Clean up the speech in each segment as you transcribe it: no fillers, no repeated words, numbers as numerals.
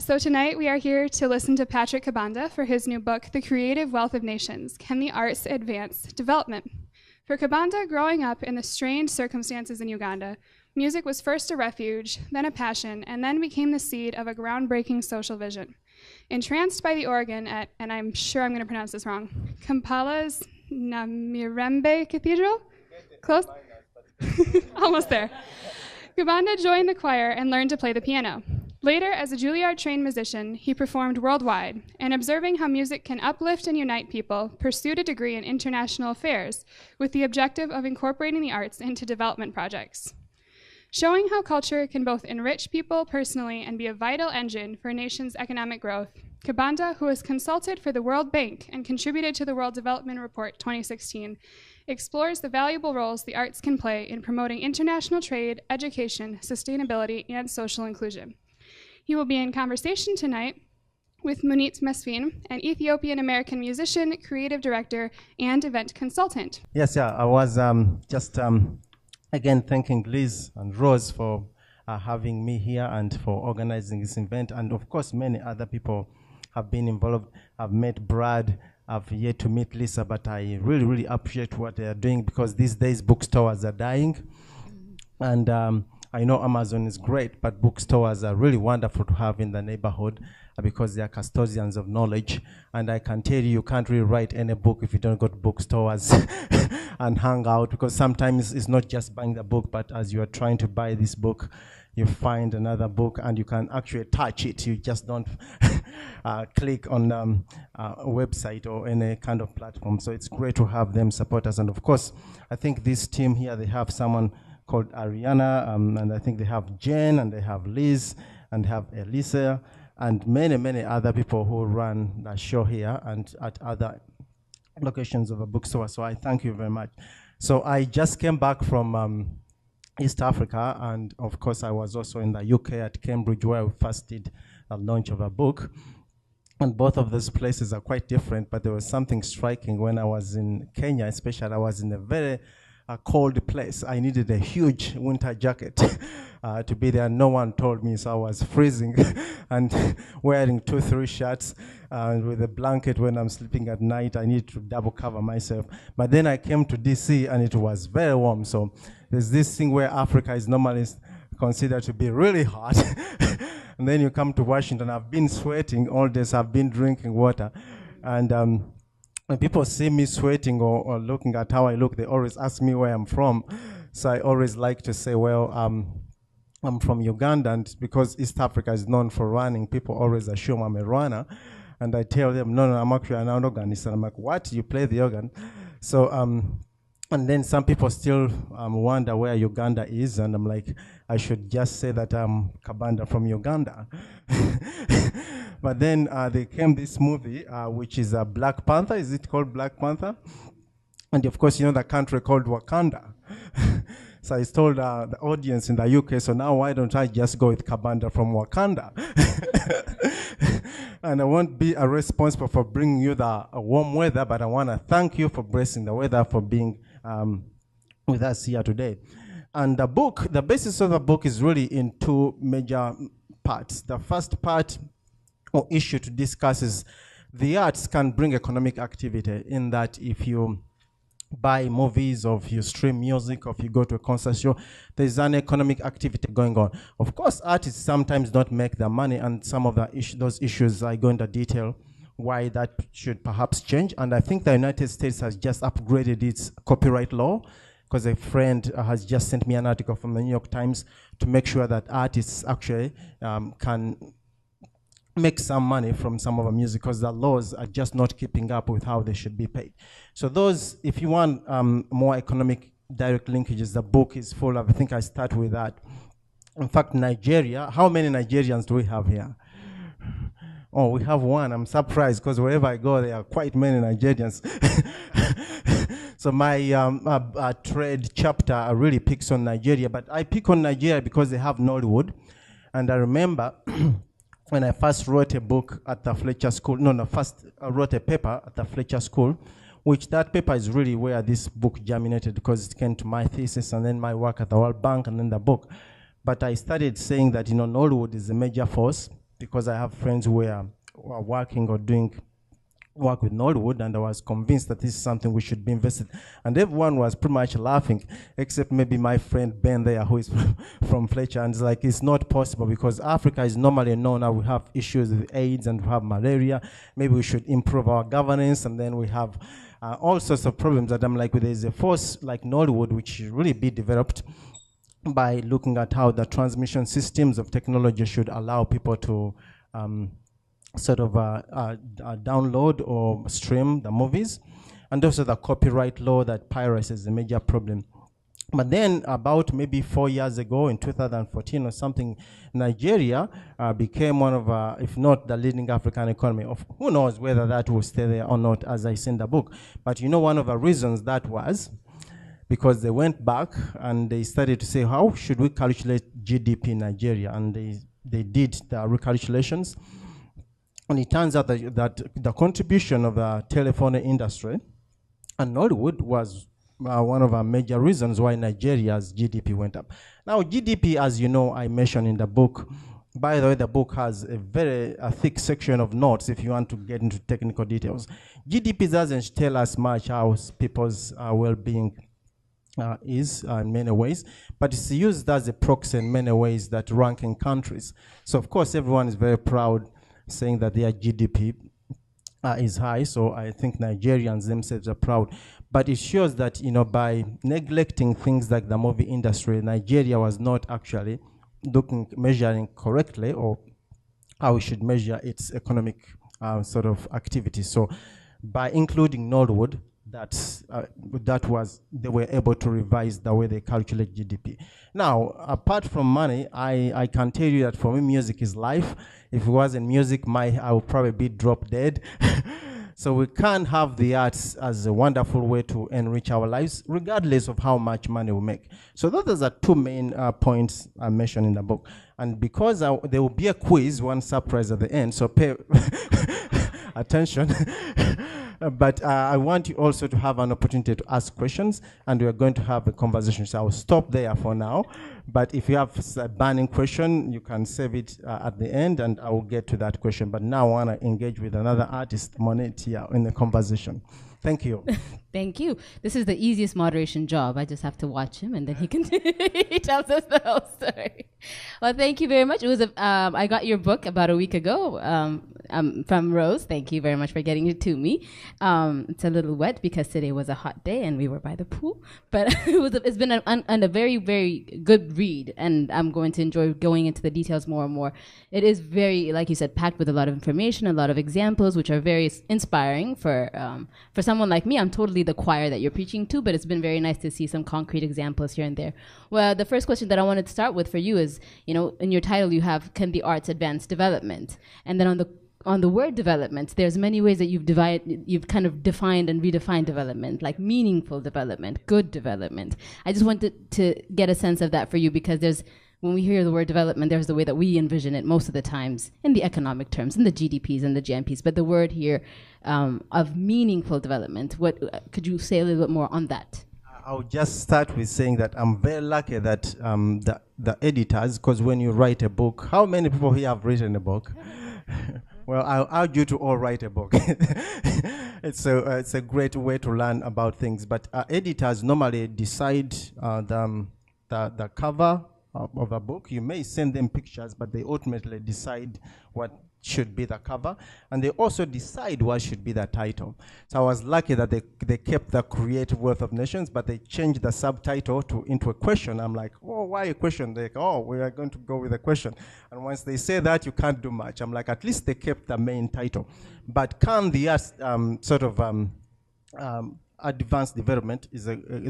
So tonight we are here to listen to Patrick Kabanda for his new book, The Creative Wealth of Nations: Can the Arts Advance Development? For Kabanda, growing up in the strange circumstances in Uganda, music was first a refuge, then a passion, and then became the seed of a groundbreaking social vision. Entranced by the organ at, and I'm sure I'm going to pronounce this wrong, Kampala's Namirembe Cathedral? Close? Almost there. Kabanda joined the choir and learned to play the piano. Later, as a Juilliard-trained musician, he performed worldwide, and observing how music can uplift and unite people, pursued a degree in international affairs with the objective of incorporating the arts into development projects. Showing how culture can both enrich people personally and be a vital engine for a nation's economic growth, Kabanda, who has consulted for the World Bank and contributed to the World Development Report 2016, explores the valuable roles the arts can play in promoting international trade, education, sustainability, and social inclusion. He will be in conversation tonight with Munit Mesfin, an Ethiopian-American musician, creative director, and event consultant. Yes, I was again thanking Liz and Rose for having me here and for organizing this event. And of course, many other people have been involved. I've met Brad. I've yet to meet Lisa, but I really, really appreciate what they are doing, because these days bookstores are dying. And I know Amazon is great, but bookstores are really wonderful to have in the neighborhood because they are custodians of knowledge. And I can tell you, you can't really write any book if you don't go to bookstores and hang out, because sometimes it's not just buying the book, but as you are trying to buy this book, you find another book and you can actually touch it. You just don't click on a website or any kind of platform. So it's great to have them support us. And of course, I think this team here, they have someone called Ariana, and I think they have Jen, and they have Liz, and have Elisa, and many, many other people who run the show here and at other locations of a bookstore. So I thank you very much. So I just came back from East Africa, and of course I was also in the UK at Cambridge, where we first did a launch of a book. And both of those places are quite different, but there was something striking when I was in Kenya, especially. I was in a very cold place. I needed a huge winter jacket to be there. No one told me, so I was freezing and wearing 2-3 shirts with a blanket when I'm sleeping at night. I need to double cover myself. But then I came to DC and it was very warm. So there's this thing where Africa is normally considered to be really hot. And then you come to Washington. I've been sweating all this. I've been drinking water. And when people see me sweating or looking at how I look, they always ask me where I'm from. So I always like to say, well, I'm from Uganda, and because East Africa is known for running, people always assume I'm a runner. And I tell them, no, I'm actually an organist. And I'm like, what? You play the organ? So, and then some people still wonder where Uganda is, and I'm like, I should just say that I'm Kabanda from Uganda. But then there came this movie, which is Black Panther. Is it called Black Panther? And of course, you know the country called Wakanda. So I told the audience in the UK, so now why don't I just go with Kabanda from Wakanda? And I won't be responsible for bringing you the warm weather, but I want to thank you for bracing the weather, for being with us here today. And the book, the basis of the book is really in 2 major parts. The first part or issue to discuss is the arts can bring economic activity, in that if you buy movies, or if you stream music, or if you go to a concert show, there's an economic activity going on. Of course, artists sometimes don't make the money, and some of those issues I go into detail why that should perhaps change. And I think the United States has just upgraded its copyright law, because a friend has just sent me an article from the New York Times to make sure that artists actually can make some money from some of the music, because the laws are just not keeping up with how they should be paid. So those, if you want more economic direct linkages, the book is full of, I think I start with that. In fact, Nigeria, how many Nigerians do we have here? Oh, we have one. I'm surprised, because wherever I go, there are quite many Nigerians. So my trade chapter really picks on Nigeria, but I pick on Nigeria because they have Nollywood. And I remember when I first wrote a book at the Fletcher School, first I wrote a paper at the Fletcher School, which that paper is really where this book germinated, because it came to my thesis and then my work at the World Bank and then the book. But I started saying that, Nollywood is a major force because I have friends who are working or doing work with Nollywood, and I was convinced that this is something we should be invested. And everyone was pretty much laughing, except maybe my friend Ben there, who is from Fletcher, and it's like, it's not possible because Africa is normally known that we have issues with AIDS and we have malaria. Maybe we should improve our governance, and then we have all sorts of problems that I'm like, there's a force like Nollywood which should really be developed by looking at how the transmission systems of technology should allow people to sort of download or stream the movies, and also the copyright law that piracy is a major problem. But then about maybe 4 years ago, in 2014 or something, Nigeria became one of, if not the leading African economy. Who knows whether that will stay there or not, as I say in the book. But you know, one of the reasons that was because they went back and they started to say, how should we calculate GDP in Nigeria? And they did the recalculations. And it turns out that the contribution of the telephone industry and Nollywood was one of the major reasons why Nigeria's GDP went up. Now, GDP, as you know, I mentioned in the book. By the way, the book has a very thick section of notes if you want to get into technical details. GDP doesn't tell us much how people's well-being is in many ways, but it's used as a proxy in many ways that ranking countries. So, of course, everyone is very proud saying that their GDP is high, so I think Nigerians themselves are proud. But it shows that, you know, by neglecting things like the movie industry, Nigeria was not actually measuring correctly or how we should measure its economic sort of activity. So by including Nollywood, they were able to revise the way they calculate GDP. Now, apart from money, I can tell you that for me, music is life. If it wasn't music, I would probably be drop dead. So we can't have the arts as a wonderful way to enrich our lives, regardless of how much money we make. So those are two main points I mentioned in the book. And because there will be a quiz, one surprise at the end, so pay attention. But I want you also to have an opportunity to ask questions, and we're going to have a conversation. So I'll stop there for now. But if you have a burning question, you can save it at the end, and I will get to that question. But now I want to engage with another artist, Monet, here in the conversation. Thank you. Thank you. This is the easiest moderation job. I just have to watch him, and then he can he tells us the whole story. Well, thank you very much. It was I got your book about a week ago from Rose. Thank you very much for getting it to me. It's a little wet because today was a hot day and we were by the pool, but it's been a very, very good read, and I'm going to enjoy going into the details more and more. It is very, like you said, packed with a lot of information, a lot of examples, which are very inspiring for someone like me. I'm totally the choir that you're preaching to, but it's been very nice to see some concrete examples here and there. Well, the first question that I wanted to start with for you is, you know, in your title you have, can the arts advance development? And then on the word development, there's many ways that you've kind of defined and redefined development, like meaningful development, good development. I just wanted to get a sense of that for you, because when we hear the word development, there's the way that we envision it most of the times in the economic terms, in the GDPs and the GNPs. But the word here of meaningful development, what could you say a little bit more on that? I'll just start with saying that I'm very lucky that the editors, because when you write a book, how many people here have written a book? Well, I'll urge you to all write a book. It's a great way to learn about things. But editors normally decide the cover of a book. You may send them pictures, but they ultimately decide what should be the cover, and they also decide what should be the title. So I was lucky that they kept the creative Wealth of Nations, but they changed the subtitle into a question. I'm like, oh, why a question? They're like, oh, we are going to go with a question. And once they say that, you can't do much. I'm like, at least they kept the main title. But can the advanced development is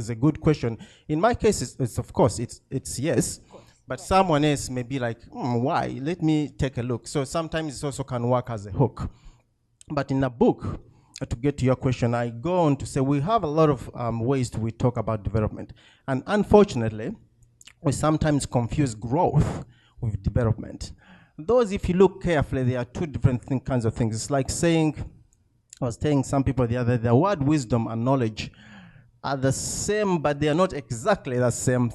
a good question. In my case, it's of course it's yes. But someone else may be like, why? Let me take a look. So sometimes it also can work as a hook. But in a book, to get to your question, I go on to say we have a lot of ways we talk about development. And unfortunately, we sometimes confuse growth with development. Those, if you look carefully, there are two different kinds of things. It's like saying, I was telling some people the other day, the word wisdom and knowledge are the same, but they are not exactly the same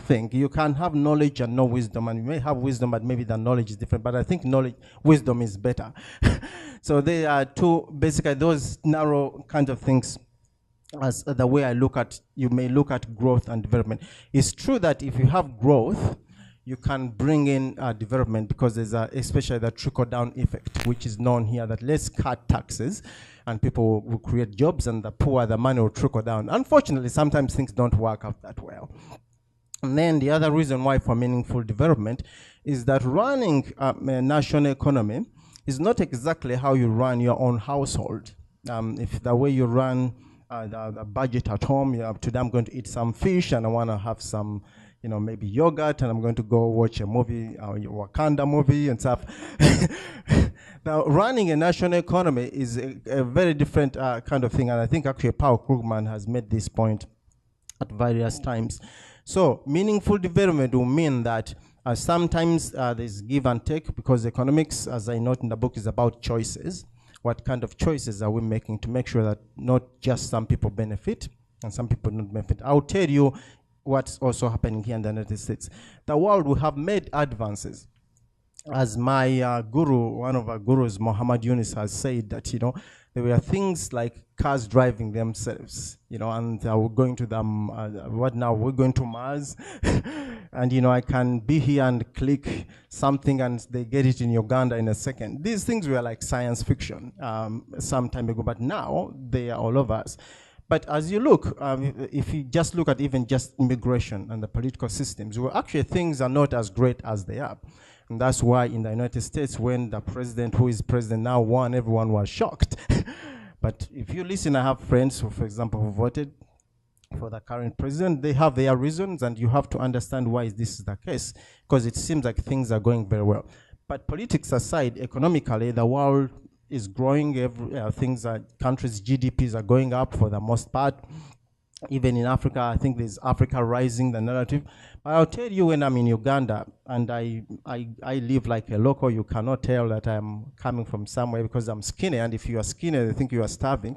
thing. You can have knowledge and no wisdom, and you may have wisdom, but maybe the knowledge is different. But I think wisdom is better. So they are two, basically those narrow kind of things. As the way you may look at growth and development. It's true that if you have growth, you can bring in development, because there's especially the trickle-down effect, which is known here, that let's cut taxes and people will create jobs, and the poor, the money will trickle down. Unfortunately, sometimes things don't work out that well. And then the other reason why for meaningful development is that running a national economy is not exactly how you run your own household. If the way you run the budget at home, today I'm going to eat some fish and I want to have some, maybe yogurt, and I'm going to go watch a movie, Wakanda movie and stuff. Now, running a national economy is a very different kind of thing, and I think actually Paul Krugman has made this point at various times. So meaningful development will mean that sometimes there's give and take, because economics, as I note in the book, is about choices. What kind of choices are we making to make sure that not just some people benefit and some people don't benefit? I'll tell you what's also happening here in the United States. The world will have made advances. As my guru, one of our gurus, Muhammad Yunus, has said that, there were things like cars driving themselves, and we're going to them, we're going to Mars. And, I can be here and click something and they get it in Uganda in a second. These things were like science fiction some time ago, but now they are all over us. But as you look, if you just look at even just immigration and the political systems, well, actually things are not as great as they are. And that's why in the United States, when the president who is president now won, everyone was shocked. But if you listen, I have friends who, for example, who voted for the current president. They have their reasons, and you have to understand why this is the case, because it seems like things are going very well. But politics aside, economically, the world is growing. Countries' GDPs are going up for the most part. Even in Africa, I think there's Africa rising, the narrative. But I'll tell you, when I'm in Uganda and I live like a local, you cannot tell that I'm coming from somewhere because I'm skinny. And if you are skinny, they think you are starving.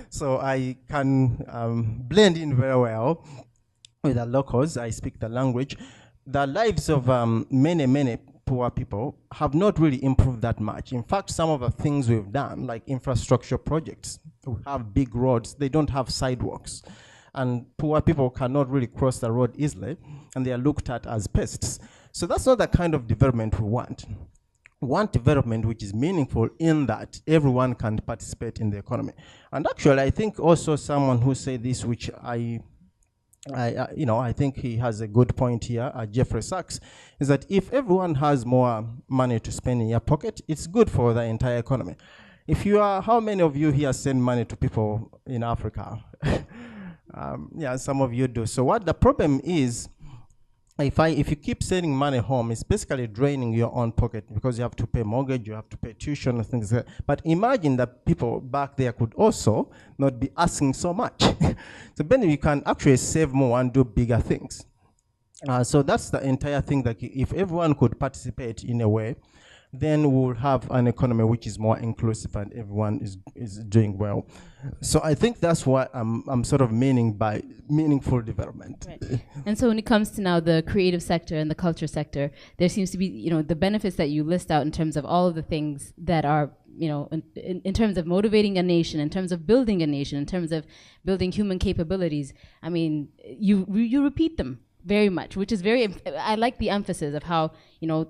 So I can blend in very well with the locals. I speak the language. The lives of many, many poor people have not really improved that much. In fact, some of the things we've done, like infrastructure projects, we have big roads, they don't have sidewalks. And poor people cannot really cross the road easily, and they are looked at as pests. So that's not the kind of development we want. We want development which is meaningful in that everyone can participate in the economy. And actually, I think also someone who said this, which I think he has a good point here, Jeffrey Sachs, is that if everyone has more money to spend in your pocket, it's good for the entire economy. How many of you here send money to people in Africa? Yeah, some of you do. So what the problem is, if you keep sending money home, it's basically draining your own pocket, because you have to pay mortgage, you have to pay tuition and things like that. But imagine that people back there could also not be asking so much. So then you can actually save more and do bigger things. So that's the entire thing, that if everyone could participate in a way, then we'll have an economy which is more inclusive and everyone is doing well. So I think that's what I'm sort of meaning by meaningful development. Right. And so when it comes to now the creative sector and the culture sector, there seems to be, the benefits that you list out in terms of all of the things that are, in terms of motivating a nation, in terms of building a nation, in terms of building human capabilities. I mean, you repeat them very much, which is I like the emphasis of how,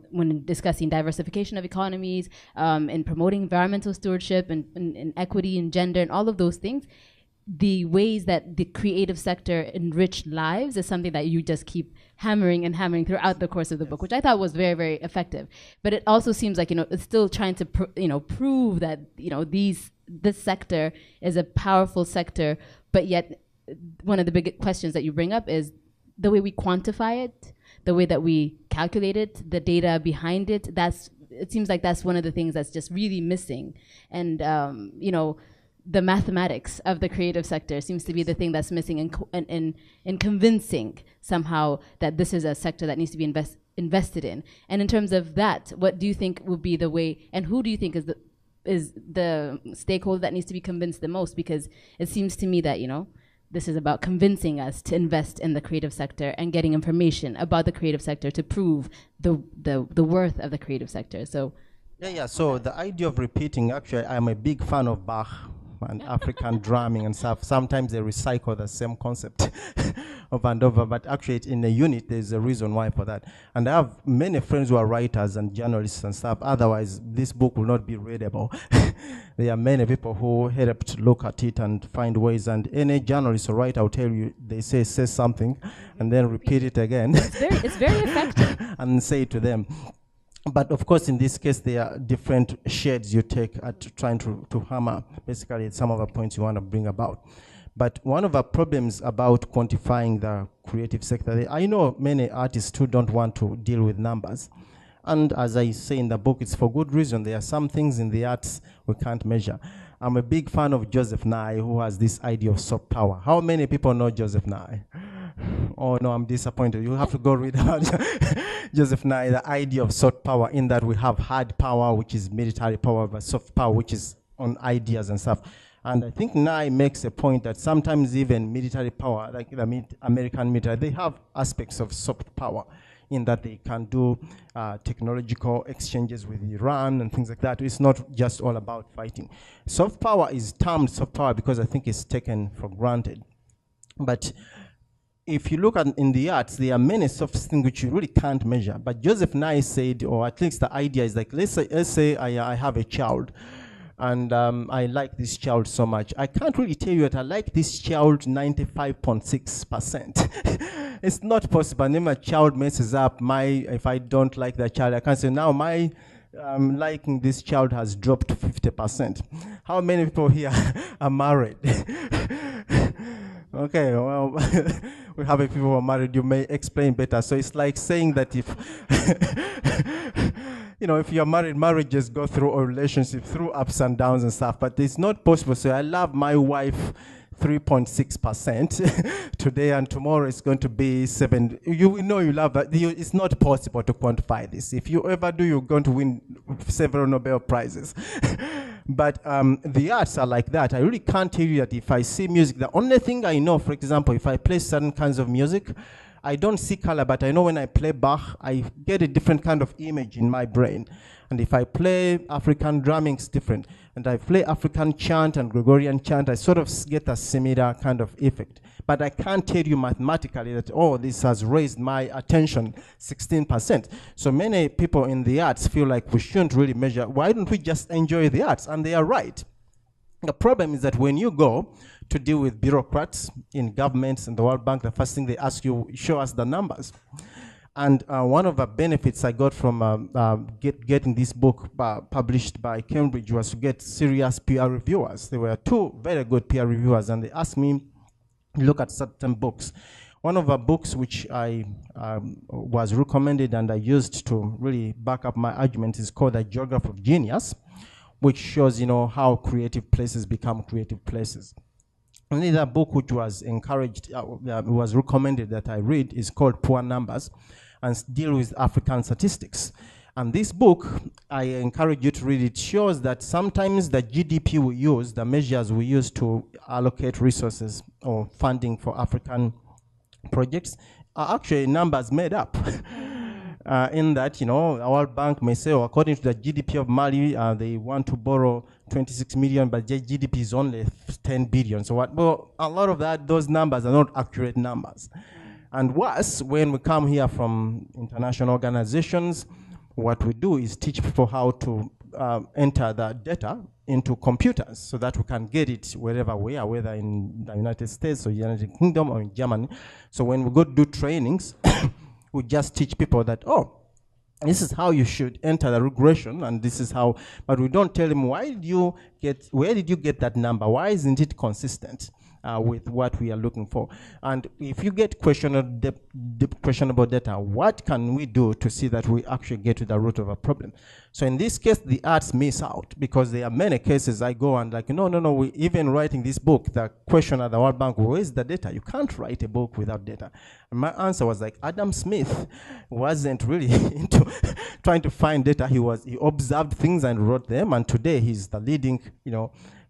when discussing diversification of economies, and promoting environmental stewardship and equity and gender and all of those things, the ways that the creative sector enriched lives is something that you just keep hammering and hammering throughout the course of the book, which I thought was very, very effective. But it also seems like, it's still trying to, prove that, this sector is a powerful sector, but yet one of the big questions that you bring up is the way we quantify it, the way that we calculate it, the data behind it. It seems like that's one of the things that's just really missing. And, the mathematics of the creative sector seems to be the thing that's missing in convincing somehow that this is a sector that needs to be invested in. And in terms of that, what do you think would be the way, and who do you think is the stakeholder that needs to be convinced the most? Because it seems to me that, this is about convincing us to invest in the creative sector and getting information about the creative sector to prove the worth of the creative sector. So yeah. So the idea of repeating, actually, I'm a big fan of Bach and African drumming and stuff. Sometimes they recycle the same concept over and over, but actually in a unit, there's a reason why for that. And I have many friends who are writers and journalists and stuff. Otherwise, this book will not be readable. There are many people who help to look at it and find ways, and any journalist or writer will tell you, they say something, and then repeat it again. It's very effective. And say it to them. But of course, in this case, there are different shades you take at trying to hammer basically some of the points you want to bring about. But one of the problems about quantifying the creative sector, I know many artists who don't want to deal with numbers. And as I say in the book, it's for good reason. There are some things in the arts we can't measure. I'm a big fan of Joseph Nye, who has this idea of soft power. How many people know Joseph Nye? Oh no, I'm disappointed. You have to go read about Joseph Nye, the idea of soft power, in that we have hard power, which is military power, but soft power, which is on ideas and stuff. And I think Nye makes a point that sometimes even military power, like the American military, they have aspects of soft power in that they can do technological exchanges with Iran and things like that. It's not just all about fighting. Soft power is termed soft power because I think it's taken for granted. But if you look at in the arts, there are many soft things which you really can't measure. But Joseph Nye said, or at least the idea is like, let's say I have a child, and I like this child so much. I can't really tell you that I like this child 95.6%. It's not possible. And if my child messes up, if I don't like that child, I can't say, now my liking this child has dropped 50%. How many people here are married? Okay, well, we have people who are married. You may explain better. So it's like saying that if, if you're married, marriages go through a relationship, through ups and downs and stuff, but it's not possible. So I love my wife 3.6% today, and tomorrow it's going to be 7. You know you love that. It's not possible to quantify this. If you ever do, you're going to win several Nobel Prizes. But the arts are like that. I really can't tell you that if I see music, the only thing I know, for example, if I play certain kinds of music, I don't see color, but I know when I play Bach, I get a different kind of image in my brain. And if I play African drumming, it's different. And I play African chant and Gregorian chant, I sort of get a similar kind of effect. But I can't tell you mathematically that, oh, this has raised my attention 16%. So many people in the arts feel like we shouldn't really measure. Why don't we just enjoy the arts? And they are right. The problem is that when you go to deal with bureaucrats in governments and the World Bank, the first thing they ask you, show us the numbers. And one of the benefits I got from getting this book published by Cambridge was to get serious peer reviewers. There were 2 very good peer reviewers, and they asked me to look at certain books. One of the books which I was recommended and I used to really back up my argument is called The Geography of Genius, which shows, how creative places become creative places. Another book which was encouraged, was recommended that I read is called Poor Numbers, and deal with African statistics. And this book, I encourage you to read it, shows that sometimes the GDP we use, the measures we use to allocate resources or funding for African projects, are actually numbers made up. In that, our World Bank may say, according to the GDP of Mali, they want to borrow 26 million, but their GDP is only 10 billion. So well, a lot of those numbers are not accurate numbers. And worse, when we come here from international organizations, what we do is teach people how to enter the data into computers so that we can get it wherever we are, whether in the United States or United Kingdom or in Germany. So when we go to do trainings, we just teach people that, this is how you should enter the regression, and this is how, but we don't tell them, where did you get that number? Why isn't it consistent with what we are looking for? And if you get questionable data, what can we do to see that we actually get to the root of a problem? So in this case, the arts miss out, because there are many cases I go and no, we even writing this book, the question at the World Bank, where is the data? You can't write a book without data. And my answer was like, Adam Smith wasn't really into trying to find data. He observed things and wrote them, and today he's the leading,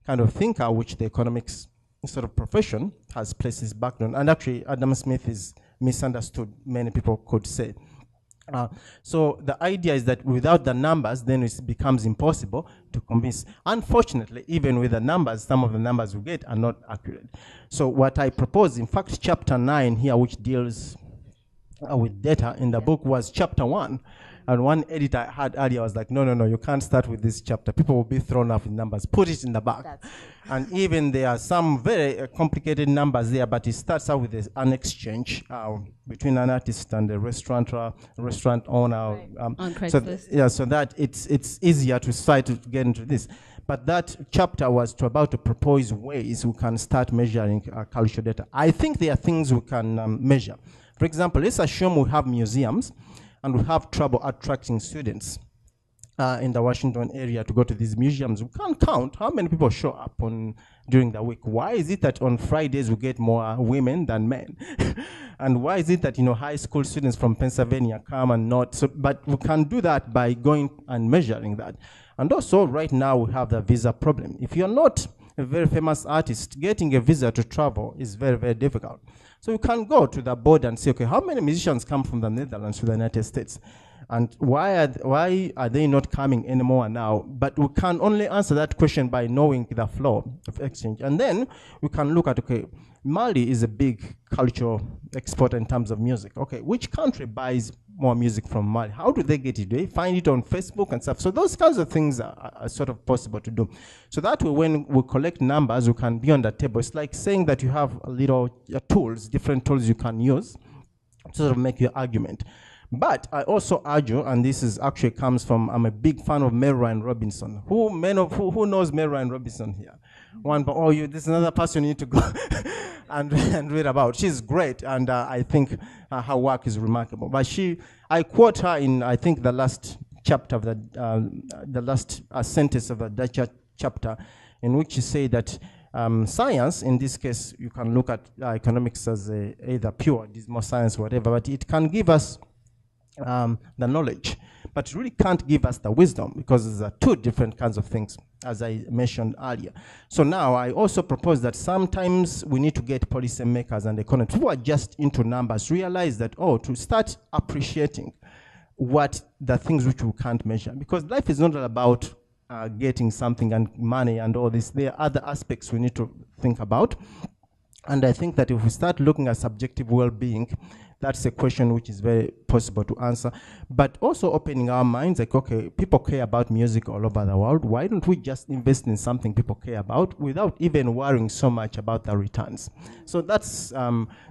kind of thinker which the economics sort of profession has placed his background. And actually, Adam Smith is misunderstood, many people could say. So the idea is that without the numbers, then it becomes impossible to convince. Unfortunately, even with the numbers, some of the numbers we get are not accurate. So what I propose, in fact, chapter 9 here, which deals with data in the book, was chapter 1. And one editor I had earlier was like, no, you can't start with this chapter. People will be thrown off with numbers. Put it in the back. And even there are some very complicated numbers there, but it starts out with an exchange between an artist and a restaurant owner. Right. On Craigslist. So that it's easier to try to get into this. But that chapter was about to propose ways we can start measuring cultural data. I think there are things we can measure. For example, let's assume we have museums and we have trouble attracting students in the Washington area to go to these museums. We can't count how many people show up during the week. Why is it that on Fridays we get more women than men? And why is it that high school students from Pennsylvania come and not? So, but we can do that by going and measuring that. And also, right now we have the visa problem. If you're not a very famous artist, getting a visa to travel is very, very difficult. So you can go to the board and say, okay, how many musicians come from the Netherlands to the United States? And why are they not coming anymore now? But we can only answer that question by knowing the flow of exchange. And then we can look at, okay, Mali is a big cultural exporter in terms of music. Okay, which country buys more music from Mali? How do they get it? Do they find it on Facebook and stuff? So those kinds of things are sort of possible to do. So that way, when we collect numbers, we can be on the table. It's like saying that you have different tools you can use to sort of make your argument. But I also argue, and this is actually comes from, I'm a big fan of Mary Ryan Robinson. Who knows Mary Ryan Robinson here? This is another person you need to go and read about. She's great, and I think her work is remarkable. But I quote her in, I think, the last chapter of the last sentence of the Dutch chapter, in which she said that science, in this case, you can look at economics as either pure, dismal science, whatever, but it can give us the knowledge, but it really can't give us the wisdom, because there are two different kinds of things, as I mentioned earlier. So now I also propose that sometimes we need to get policymakers and economists who are just into numbers realize that, to start appreciating what the things which we can't measure, because life is not all about getting something and money and all this. There are other aspects we need to think about. And I think that if we start looking at subjective well-being, that's a question which is very possible to answer. But also opening our minds, like, okay, people care about music all over the world. Why don't we just invest in something people care about without even worrying so much about the returns? So that's,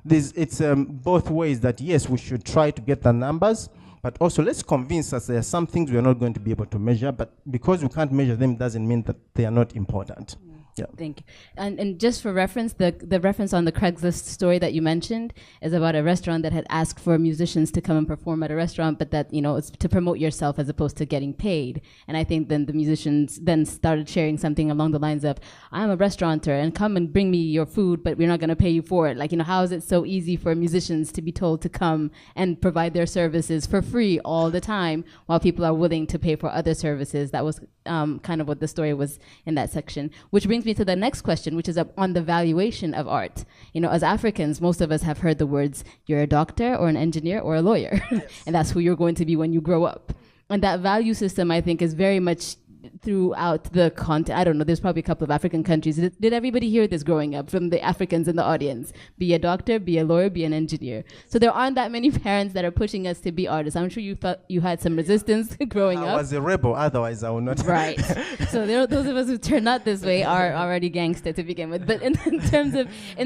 it's both ways that, yes, we should try to get the numbers, but also let's convince us there are some things we are not going to be able to measure, but because we can't measure them doesn't mean that they are not important. Yeah. Thank you. And just for reference, the reference on the Craigslist story that you mentioned is about a restaurant that had asked for musicians to come and perform at a restaurant, but that, it's to promote yourself as opposed to getting paid. And I think then the musicians then started sharing something along the lines of, I'm a restaurateur and come and bring me your food, but we're not going to pay you for it. Like, how is it so easy for musicians to be told to come and provide their services for free all the time while people are willing to pay for other services? That was kind of what the story was in that section, which brings me to the next question, which is on the valuation of art. As Africans, most of us have heard the words, you're a doctor or an engineer or a lawyer, and that's who you're going to be when you grow up. And that value system, I think, is very much throughout the continent. I don't know, there's probably a couple of African countries. Did everybody hear this growing up from the Africans in the audience? Be a doctor, be a lawyer, be an engineer. So there aren't that many parents that are pushing us to be artists. I'm sure you felt you had some resistance growing up. I was a rebel, otherwise I would not. Right. So those of us who turn out this way are already gangster to begin with. But in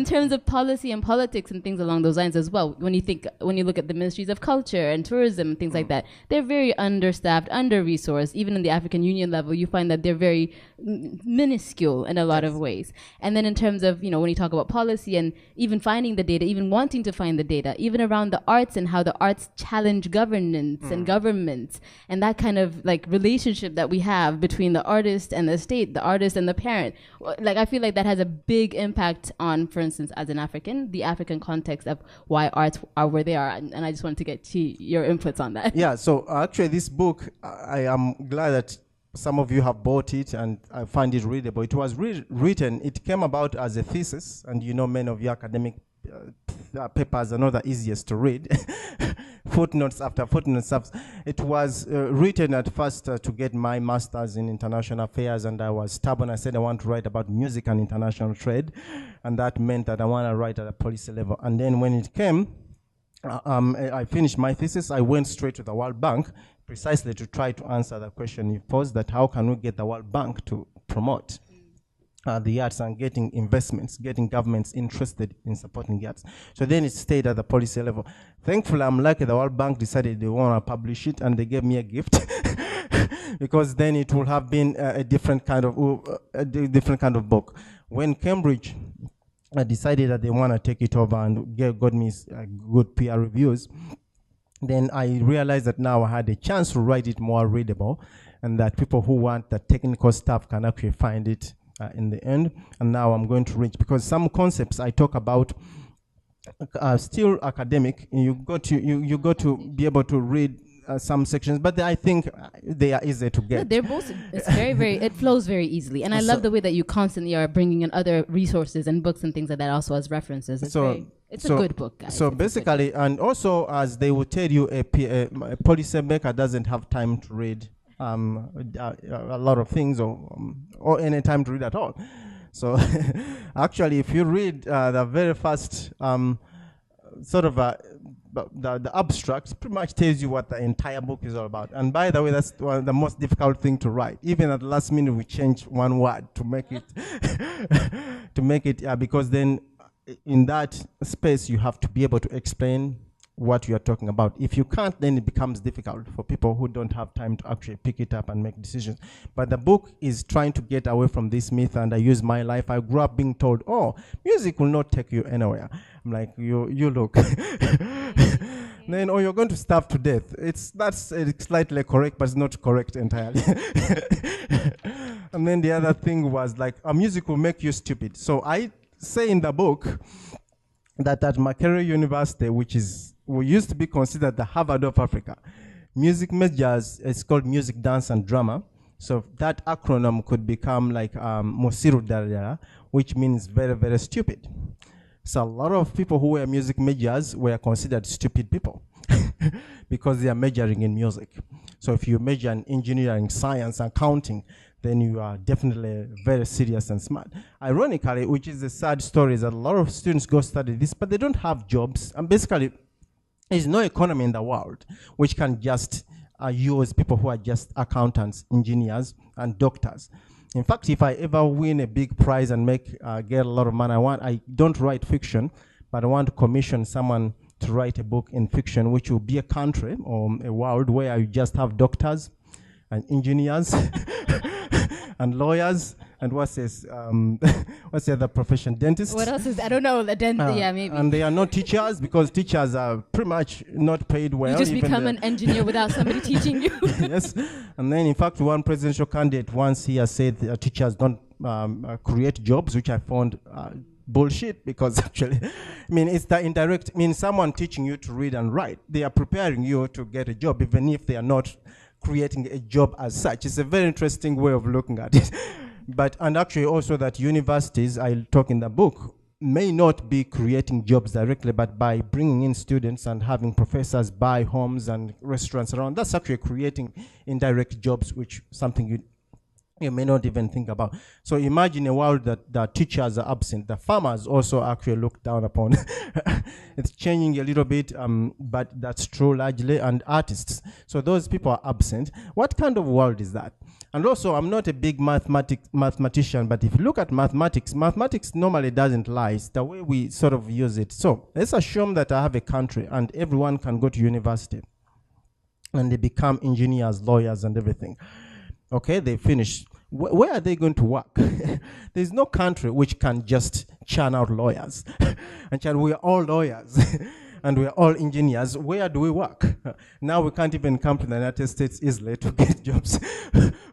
terms of policy and politics and things along those lines as well, when you look at the ministries of culture and tourism and things like that, they're very understaffed, under-resourced. Even in the African Union level, you find that they're very minuscule in a lot of ways. And then in terms of, when you talk about policy and even finding the data, even wanting to find the data, even around the arts and how the arts challenge governance and governments, and that kind of like relationship that we have between the artist and the state, the artist and the parent. Like, I feel like that has a big impact on, for instance, as an African, the African context of why arts are where they are. And I just wanted to get your inputs on that. Yeah, so actually this book, I am glad that some of you have bought it, and I find it readable. It was written, it came about as a thesis, and you know many of your academic papers are not the easiest to read. Footnotes after footnotes. It was written at first to get my master's in international affairs, and I was stubborn. I said I want to write about music and international trade, and that meant that I want to write at a policy level. And then when it came, I finished my thesis. I went straight to the World Bank precisely to try to answer the question you posed, that how can we get the World Bank to promote the arts and getting investments, getting governments interested in supporting the arts. So then it stayed at the policy level. Thankfully, I'm lucky the World Bank decided they want to publish it, and they gave me a gift because then it would have been a different kind of book. When Cambridge decided that they want to take it over and got me good PR reviews, then I realized that now I had a chance to write it more readable, and that people who want the technical stuff can actually find it in the end. And now I'm going to reach, because some concepts I talk about are still academic. You got to be able to read some sections, but I think they are easy to get. Yeah, they're both. It's very. It flows very easily, and I love the way that you constantly are bringing in other resources and books and things like that, also as references. It's a good book, guys. So basically, and also as they will tell you, a policy maker doesn't have time to read a lot of things, or any time to read at all. So actually, if you read the very first sort of the abstract, pretty much tells you what the entire book is all about. And by the way, that's the most difficult thing to write. Even at the last minute, we change one word to make it because then in that space you have to be able to explain what you are talking about. If you can't, then it becomes difficult for people who don't have time to actually pick it up and make decisions. But the book is trying to get away from this myth, and I use my life. I grew up being told, oh, music will not take you anywhere. I'm like, you look. Then, you're going to starve to death. That's slightly correct, but it's not correct entirely. And then the other thing was like, music will make you stupid. So I say in the book that at Makerere University, which used to be considered the Harvard of Africa, music majors, it's called music, dance, and drama. So that acronym could become like Musiru Darajara, which means very, very stupid. So a lot of people who were music majors were considered stupid people because they are majoring in music. So if you major in engineering, science, accounting, then you are definitely very serious and smart. Ironically, which is a sad story, is that a lot of students go study this, but they don't have jobs. And basically, there's no economy in the world which can just use people who are just accountants, engineers, and doctors. In fact, if I ever win a big prize and get a lot of money, I don't write fiction, but I want to commission someone to write a book in fiction, which will be a country or a world where you just have doctors and engineers and lawyers, and what's the other profession? Dentists? What else is, I don't know, the dentist, yeah, maybe. And they are not teachers, because teachers are pretty much not paid well. You just become an engineer without somebody teaching you. Yes, and then in fact, one presidential candidate once he has said teachers don't create jobs, which I found bullshit, because actually, it's the indirect, someone teaching you to read and write. They are preparing you to get a job, even if they are not creating a job as such. It's a very interesting way of looking at it. And actually also that universities, I talk in the book, may not be creating jobs directly, but by bringing in students and having professors buy homes and restaurants around, that's actually creating indirect jobs, which something you may not even think about. So imagine a world that the teachers are absent. The farmers also actually looked down upon. It's changing a little bit, but that's true largely. And artists. So those people are absent. What kind of world is that? And also, I'm not a big mathematician, but if you look at mathematics normally doesn't lie. It's the way we sort of use it. So let's assume that I have a country and everyone can go to university and they become engineers, lawyers, and everything. Okay, they finish. Where are they going to work? There's no country which can just churn out lawyers. And we are all lawyers and we are all engineers. Where do we work? Now we can't even come to the United States easily to get jobs,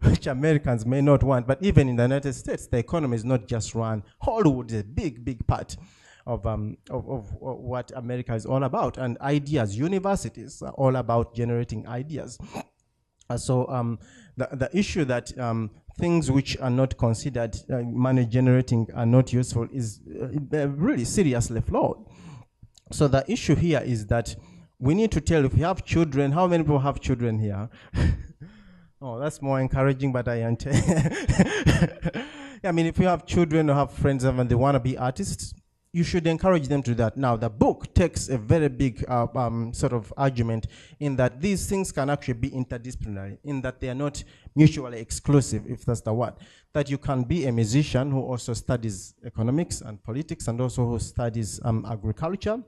which Americans may not want. But even in the United States, the economy is not just run. Hollywood is a big, big part of what America is all about. And ideas, universities are all about generating ideas. The issue that things which are not considered money generating are not useful is really seriously flawed. So the issue here is that we need to tell, if you have children, how many people have children here? Oh, that's more encouraging, but I ain't. Yeah, I mean, if you have children or have friends and they want to be artists, you should encourage them to that. Now, the book takes a very big sort of argument in that these things can actually be interdisciplinary, in that they are not mutually exclusive, if that's the word. That you can be a musician who also studies economics and politics and also who studies agriculture.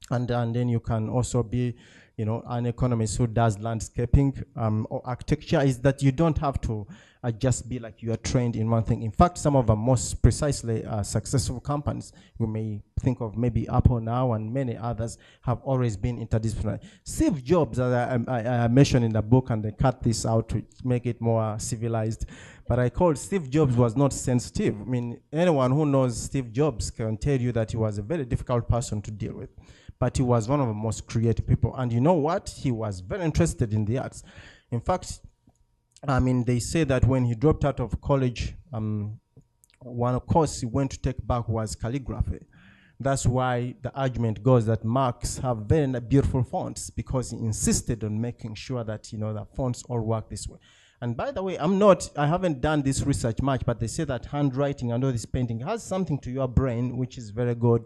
And then you can also be, an economist who does landscaping or architecture. Is that you don't have to just be like you are trained in one thing. In fact, some of the most precisely successful companies, we may think of maybe Apple now and many others, have always been interdisciplinary. Steve Jobs, as I mentioned in the book, and they cut this out to make it more civilized, but I called Steve Jobs was not sensitive. I mean, anyone who knows Steve Jobs can tell you that he was a very difficult person to deal with. But he was one of the most creative people. And you know what? He was very interested in the arts. In fact, I mean, they say that when he dropped out of college, one course he went to take back was calligraphy. That's why the argument goes that Marx have very beautiful fonts, because he insisted on making sure that, the fonts all work this way. And by the way, I haven't done this research much, but they say that handwriting and all this painting has something to your brain, which is very good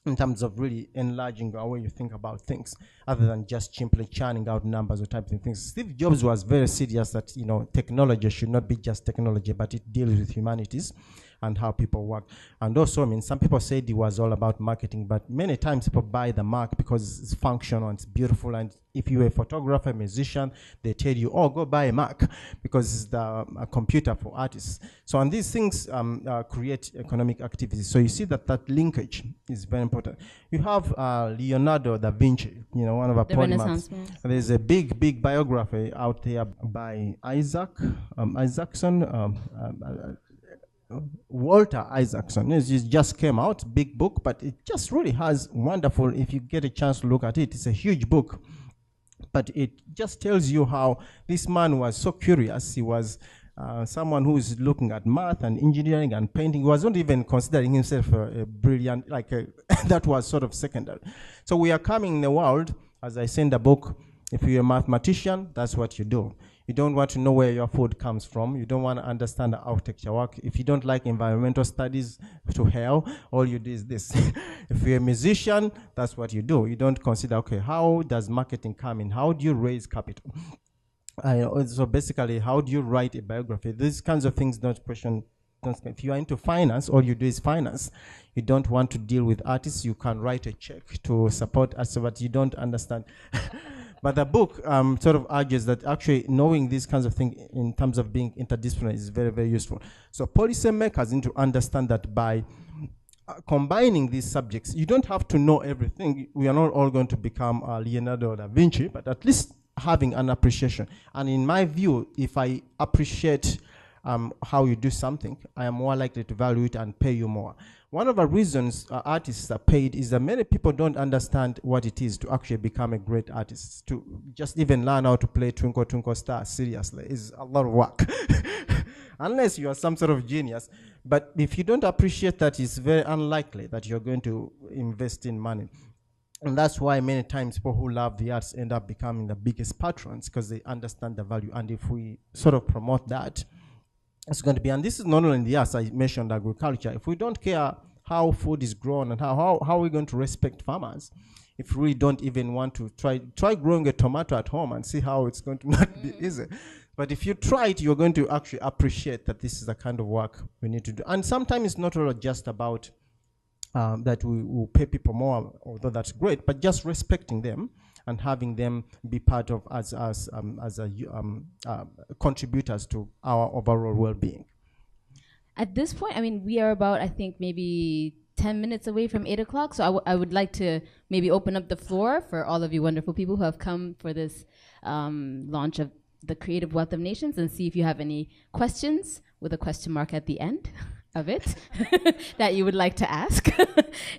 in terms of really enlarging the way you think about things, other than just simply churning out numbers or typing things. Steve Jobs was very serious that, technology should not be just technology, but it deals with humanities and how people work. And also, I mean, some people said it was all about marketing, but many times people buy the mark because it's functional and it's beautiful. And if you're a photographer, musician, they tell you, oh, go buy a Mac because it's a computer for artists. So, and these things create economic activities. So you see that linkage is very important. You have Leonardo da Vinci, one of our polymaths. There's a big biography out there by Walter Isaacson. It just came out, big book, but it just really has wonderful, if you get a chance to look at it, it's a huge book. But it just tells you how this man was so curious. He was someone who is looking at math and engineering and painting. He wasn't even considering himself a brilliant, that was sort of secondary. So we are coming in the world, as I say in the book, if you're a mathematician, that's what you do. You don't want to know where your food comes from. You don't want to understand the architecture work. If you don't like environmental studies, to hell, all you do is this. If you're a musician, that's what you do. You don't consider, okay, how does marketing come in? How do you raise capital? So basically, how do you write a biography? These kinds of things don't question. If you are into finance, all you do is finance. You don't want to deal with artists. You can write a check to support us, but you don't understand. But the book sort of argues that actually knowing these kinds of things in terms of being interdisciplinary is very, very useful. So policymakers need to understand that by combining these subjects, you don't have to know everything. We are not all going to become Leonardo da Vinci, but at least having an appreciation. And in my view, if I appreciate how you do something, I am more likely to value it and pay you more. One of the reasons artists are paid is that many people don't understand what it is to actually become a great artist. To just even learn how to play Twinkle Twinkle Star seriously is a lot of work. Unless you are some sort of genius. But if you don't appreciate that, it's very unlikely that you're going to invest in money. And that's why many times people who love the arts end up becoming the biggest patrons, because they understand the value. And if we sort of promote that, it's going to be, and this is not only in the arts, I mentioned agriculture. If we don't care how food is grown and how are we going to respect farmers, if we don't even want to try growing a tomato at home and see how it's going to not be easy. But if you try it, you're going to actually appreciate that this is the kind of work we need to do. And sometimes it's not all just about that we will pay people more, although that's great, but just respecting them and having them be part of as contributors to our overall well-being. At this point, I mean, we are about, I think, maybe 10 minutes away from 8 o'clock. So I would like to maybe open up the floor for all of you wonderful people who have come for this launch of the Creative Wealth of Nations, and see if you have any questions with a question mark at the end of it that you would like to ask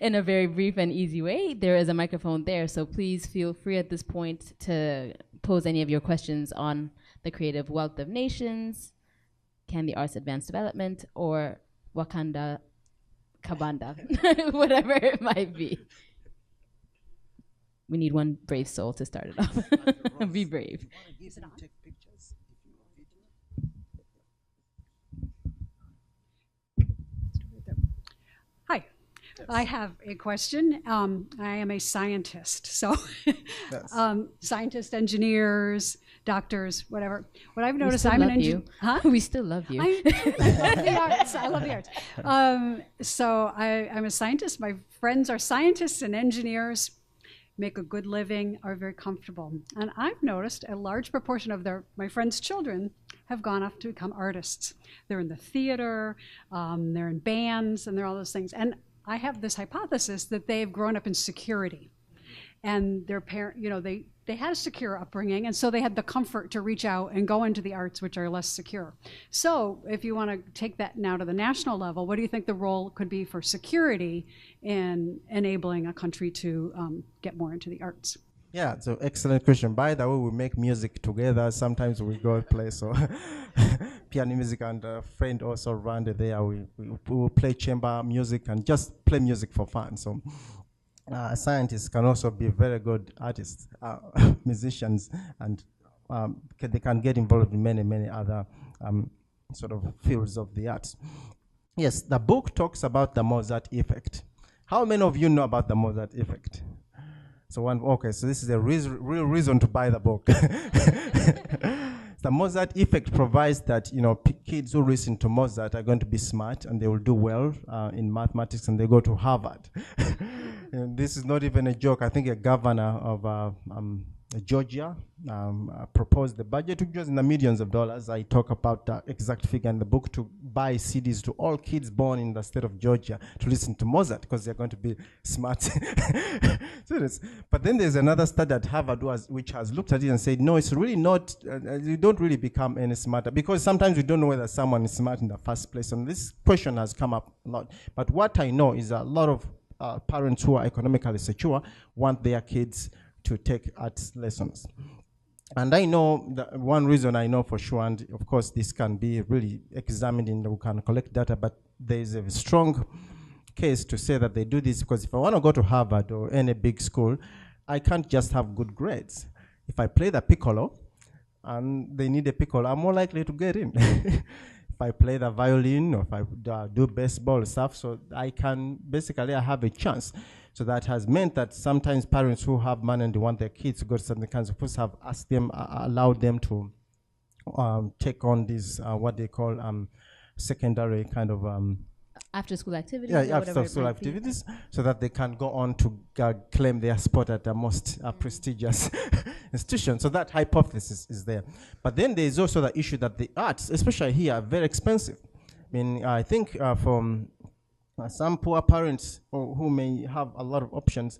in a very brief and easy way. There is a microphone there, so please feel free at this point to pose any of your questions on The Creative Wealth of Nations, Can the Arts Advance Development, or Wakanda Kabanda, whatever it might be. We need one brave soul to start it off. Be brave. Hi, I have a question. I am a scientist, so Yes. Scientists, engineers, doctors, whatever. What I've We noticed, still I'm an love engineer. you. Huh? We still love you. I love the arts. I love the arts. So I'm a scientist. My friends are scientists and engineers, make a good living, are very comfortable. And I've noticed a large proportion of my friends' children have gone off to become artists. They're in the theater, they're in bands, and they're all those things. And I have this hypothesis that they've grown up in security. And their parent, they had a secure upbringing, and so they had the comfort to reach out and go into the arts, which are less secure. So if you want to take that now to the national level, what do you think the role could be for security in enabling a country to get more into the arts? Yeah, so excellent question. By the way, we make music together. Sometimes we go play, so piano music, and a friend also around there. We will play chamber music and just play music for fun. So scientists can also be very good artists, musicians, and they can get involved in many other sort of fields of the arts. Yes, the book talks about the Mozart effect. How many of you know about the Mozart effect? So so this is a real reason to buy the book. The Mozart effect provides that kids who listen to Mozart are going to be smart and they will do well in mathematics, and they go to Harvard. And this is not even a joke. I think a governor of Georgia proposed the budget, which was in the millions of dollars. I talk about the exact figure in the book, to buy CDs to all kids born in the state of Georgia to listen to Mozart, because they're going to be smart. But then there's another study at Harvard which has looked at it and said, no, it's really not, you don't really become any smarter, because sometimes we don't know whether someone is smart in the first place. And this question has come up a lot. But what I know is a lot of parents who are economically secure want their kids to take arts lessons. And I know that one reason I know for sure, and of course this can be really examined and we can collect data, but there is a strong case to say that they do this because if I want to go to Harvard or any big school, I can't just have good grades. If I play the piccolo and they need a piccolo, I'm more likely to get in. If I play the violin or if I do baseball stuff, so I have a chance. So that has meant that sometimes parents who have money and they want their kids to go to certain kinds of schools have asked them, allowed them to take on these, what they call secondary kind of After-school activities? Yeah, after-school activities, so that they can go on to claim their spot at the most prestigious institution. So that hypothesis is there. But then there is also the issue that the arts, especially here, are very expensive. I mean, I think from some poor parents who may have a lot of options,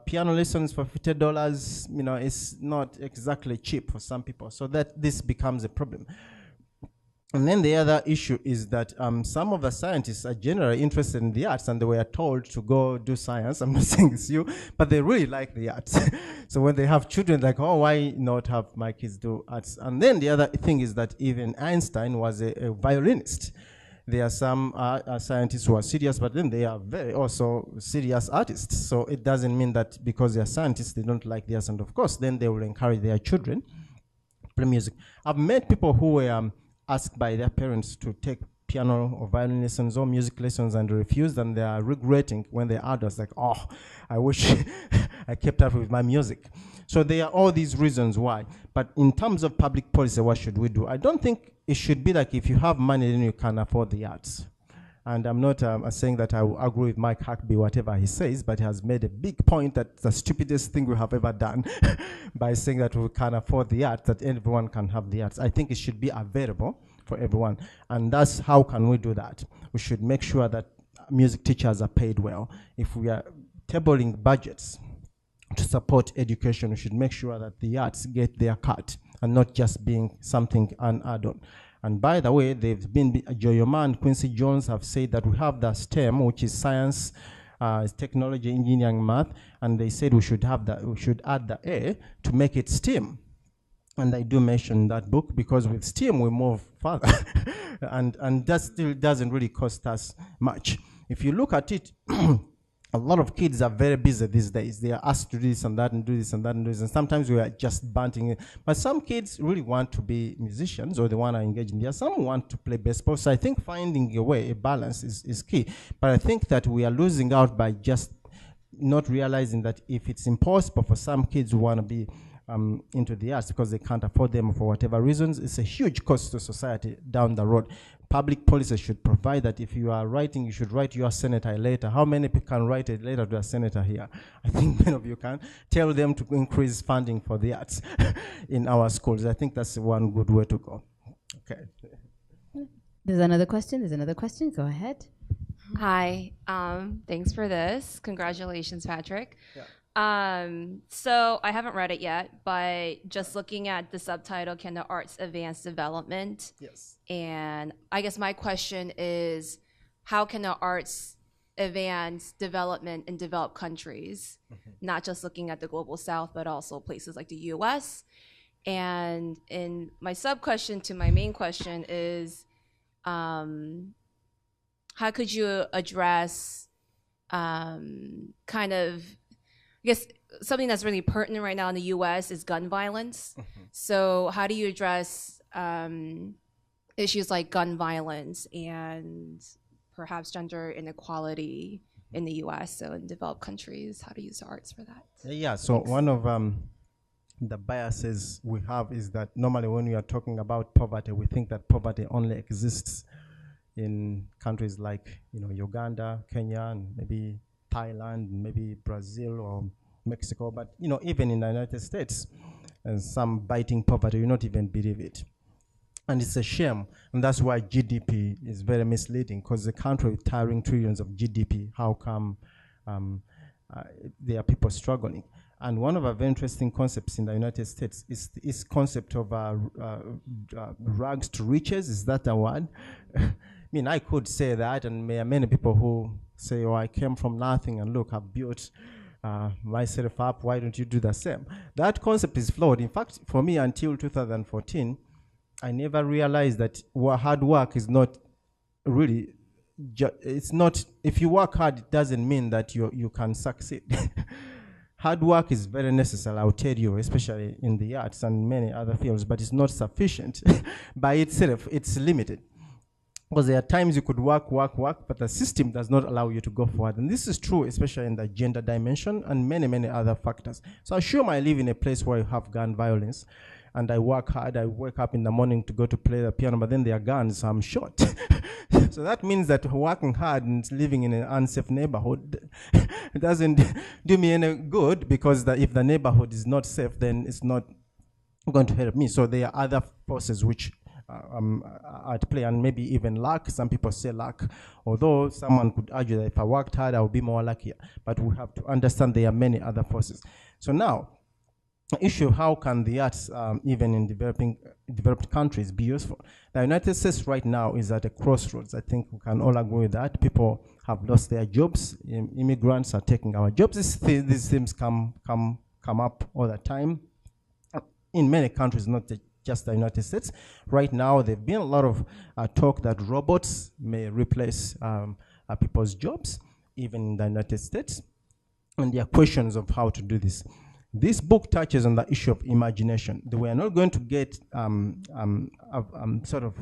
piano lessons for $50, is not exactly cheap for some people. So that this becomes a problem. And then the other issue is that some of the scientists are generally interested in the arts, and they were told to go do science. I'm not saying it's you, but they really like the arts. So when they have children, like, oh, why not have my kids do arts? And then the other thing is that even Einstein was a violinist. There are some scientists who are serious, but then they are very also serious artists. So it doesn't mean that because they are scientists, they don't like the arts. And of course, then they will encourage their children to play music. I've met people who were asked by their parents to take piano or violin lessons or music lessons and refused, and they are regretting when they're adults, like, oh, I wish I kept up with my music. So there are all these reasons why. But in terms of public policy, what should we do? I don't think it should be like if you have money, then you can afford the arts. And I'm not saying that I will agree with Mike Huckabee, whatever he says, but he has made a big point that the stupidest thing we have ever done by saying that we can afford the arts, that everyone can have the arts. I think it should be available for everyone. And that's how can we do that? We should make sure that music teachers are paid well. If we are tabling budgets to support education, we should make sure that the arts get their cut and not just being something an add-on. And by the way, Joyoma and Quincy Jones have said that we have the STEM, which is science, technology, engineering, math, and they said we should add the A to make it STEM. And I do mention that book because with STEAM we move further, and that still doesn't really cost us much. If you look at it, a lot of kids are very busy these days. They are asked to do this and that and do this and that and do this, and sometimes we are just bunting it. But some kids really want to be musicians, or they want to engage in there. Some want to play baseball. So I think finding a way, a balance is key. But I think that we are losing out by just not realizing that if it's impossible for some kids who want to be into the arts because they can't afford them for whatever reasons, it's a huge cost to society down the road. Public policy should provide that if you are writing, you should write your senator a letter. How many people can write a letter to a senator here? I think many of you can. Tell them to increase funding for the arts in our schools. I think that's one good way to go. Okay. There's another question. Go ahead. Hi. Thanks for this. Congratulations, Patrick. Yeah. So I haven't read it yet, but just looking at the subtitle, Can the Arts Advance Development? Yes. And I guess my question is, how can the arts advance development in developed countries? Not just looking at the global south, but also places like the US. And in my sub-question to my main question is, how could you address kind of, I guess something that's really pertinent right now in the US is gun violence. So how do you address issues like gun violence and perhaps gender inequality in the US, so in developed countries, how to use the arts for that? Yeah, so Thanks. one of the biases we have is that normally when we are talking about poverty, we think that poverty only exists in countries like, Uganda, Kenya, and maybe Thailand, maybe Brazil or Mexico, but even in the United States, and some biting poverty, you not even believe it. And it's a shame, and that's why GDP is very misleading, because the country with towering trillions of GDP, how come there are people struggling? And one of our very interesting concepts in the United States is this concept of rags to riches. Is that a word? I mean, I could say that, and there are many people who say, oh, I came from nothing, and look, I've built myself up. Why don't you do the same? That concept is flawed. In fact, for me, until 2014, I never realized that hard work is not really, it's not, if you work hard, it doesn't mean that you can succeed. Hard work is very necessary, I'll tell you, especially in the arts and many other fields, but it's not sufficient. By itself, it's limited. Because there are times you could work, but the system does not allow you to go forward. And this is true, especially in the gender dimension and many, many other factors. So I assume I live in a place where you have gun violence, and I work hard. I wake up in the morning to go to play the piano, but then there are guns, so I'm shot. So that means that working hard and living in an unsafe neighborhood, it doesn't do me any good, because if the neighborhood is not safe, then it's not going to help me. So there are other forces which are at play, and maybe even luck. Some people say luck, although someone could argue that if I worked hard, I would be more luckier. But we have to understand there are many other forces. So now, the issue, how can the arts, even in developed countries, be useful? The United States right now is at a crossroads. I think we can all agree with that. People have lost their jobs. Immigrants are taking our jobs. These things come up all the time. In many countries, not just the United States. Right now, there's been a lot of talk that robots may replace people's jobs, even in the United States. And there are questions of how to do this. This book touches on the issue of imagination. We are not going to get sort of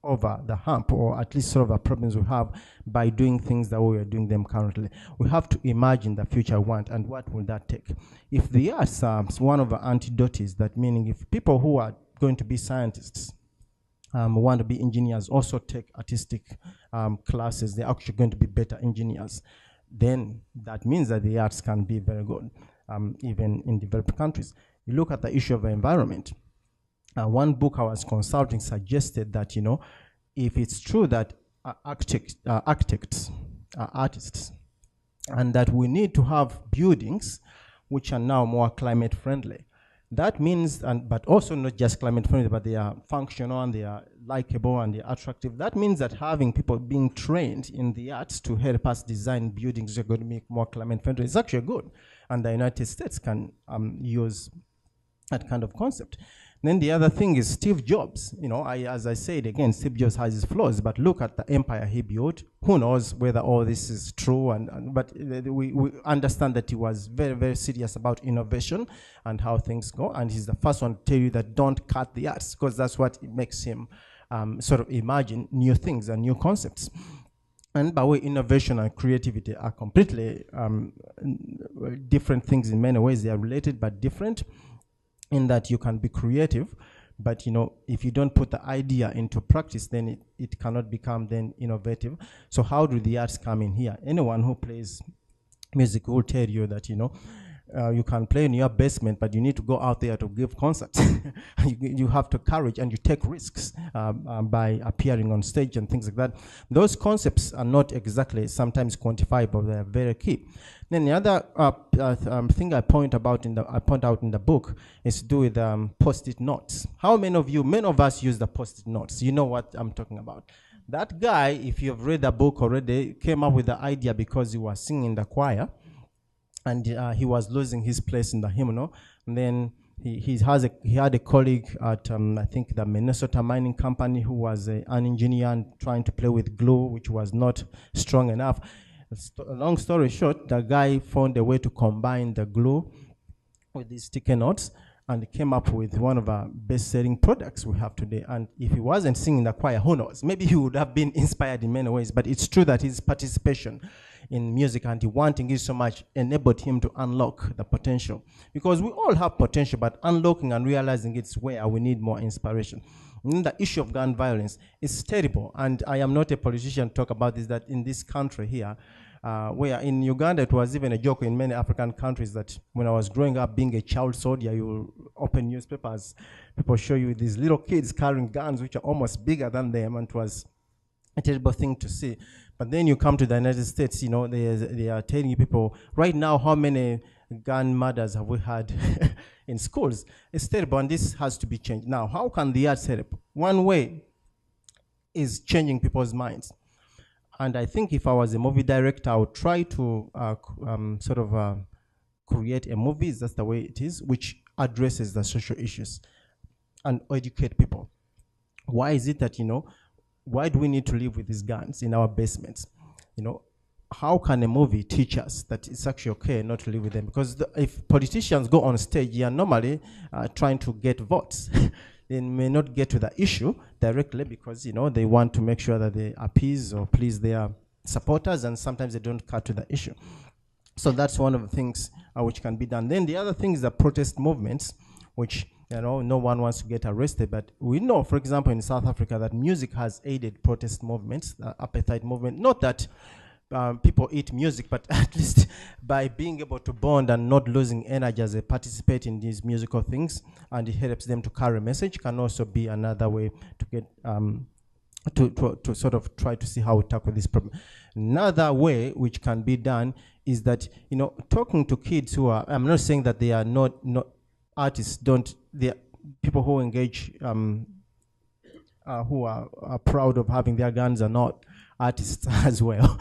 over the hump, or at least solve the problems we have by doing things the way we are doing them currently. We have to imagine the future we want, and what will that take? If the arts are one of the antidotes, that meaning if people who are going to be scientists want to be engineers, also take artistic classes, they're actually going to be better engineers, then that means that the arts can be very good. Even in developed countries. You look at the issue of the environment. One book I was consulting suggested that, if it's true that architects are artists, and that we need to have buildings which are now more climate friendly, that means, but also not just climate friendly, but they are functional and they are likable and they are attractive. That means that having people being trained in the arts to help us design buildings that are going to make more climate friendly is actually good. And the United States can use that kind of concept. Then the other thing is Steve Jobs. As I said again, Steve Jobs has his flaws, but look at the empire he built. Who knows whether all this is true? But we understand that he was very, very serious about innovation and how things go. And he's the first one to tell you that don't cut the arts, because that's what makes him sort of imagine new things and new concepts. And by the way, innovation and creativity are completely different things in many ways. They are related but different, in that you can be creative, but if you don't put the idea into practice, then it cannot become then innovative. So how do the arts come in here? Anyone who plays music will tell you that you can play in your basement, but you need to go out there to give concerts. you have to courage, and you take risks by appearing on stage and things like that. Those concepts are not exactly sometimes quantifiable, but they are very key. Then the other thing I point out in the book is to do with post-it notes. Many of us use the post-it notes. You know what I'm talking about. That guy, if you've read the book already, came up with the idea because he was singing in the choir, and he was losing his place in the hymnal. And then he had a colleague at I think the Minnesota Mining Company who was an engineer and trying to play with glue, which was not strong enough. Long story short, the guy found a way to combine the glue with these sticky notes, and came up with one of our best-selling products we have today. And if he wasn't singing the choir, who knows? Maybe he would have been inspired in many ways. But it's true that his participation in music and wanting it so much enabled him to unlock the potential. Because we all have potential, but unlocking and realizing it's where we need more inspiration. And the issue of gun violence is terrible. And I am not a politician to talk about this, that in this country here, where in Uganda it was even a joke in many African countries that when I was growing up being a child soldier, you will open newspapers, people show you these little kids carrying guns which are almost bigger than them, and it was a terrible thing to see. But then you come to the United States, they are telling you people, right now, how many gun murders have we had in schools? It's terrible, and this has to be changed. Now, how can the arts help? One way is changing people's minds. And I think if I was a movie director, I would try to create a movie, that's the way it is, which addresses the social issues and educate people. Why is it that, why do we need to live with these guns in our basements? How can a movie teach us that it's actually okay not to live with them? Because if politicians go on stage, they are normally trying to get votes. They may not get to the issue directly because, they want to make sure that they appease or please their supporters, and sometimes they don't cut to the issue. So that's one of the things which can be done. Then the other thing is the protest movements, which, no one wants to get arrested, but we know, for example, in South Africa, that music has aided protest movements, the apartheid movement. Not that people eat music, but at least by being able to bond and not losing energy as they participate in these musical things, and it helps them to carry a message, can also be another way to get to sort of try to see how we tackle this problem. Another way which can be done is that, talking to kids who are, I'm not saying that they are not artists, they are people who engage, who are proud of having their guns are not artists as well.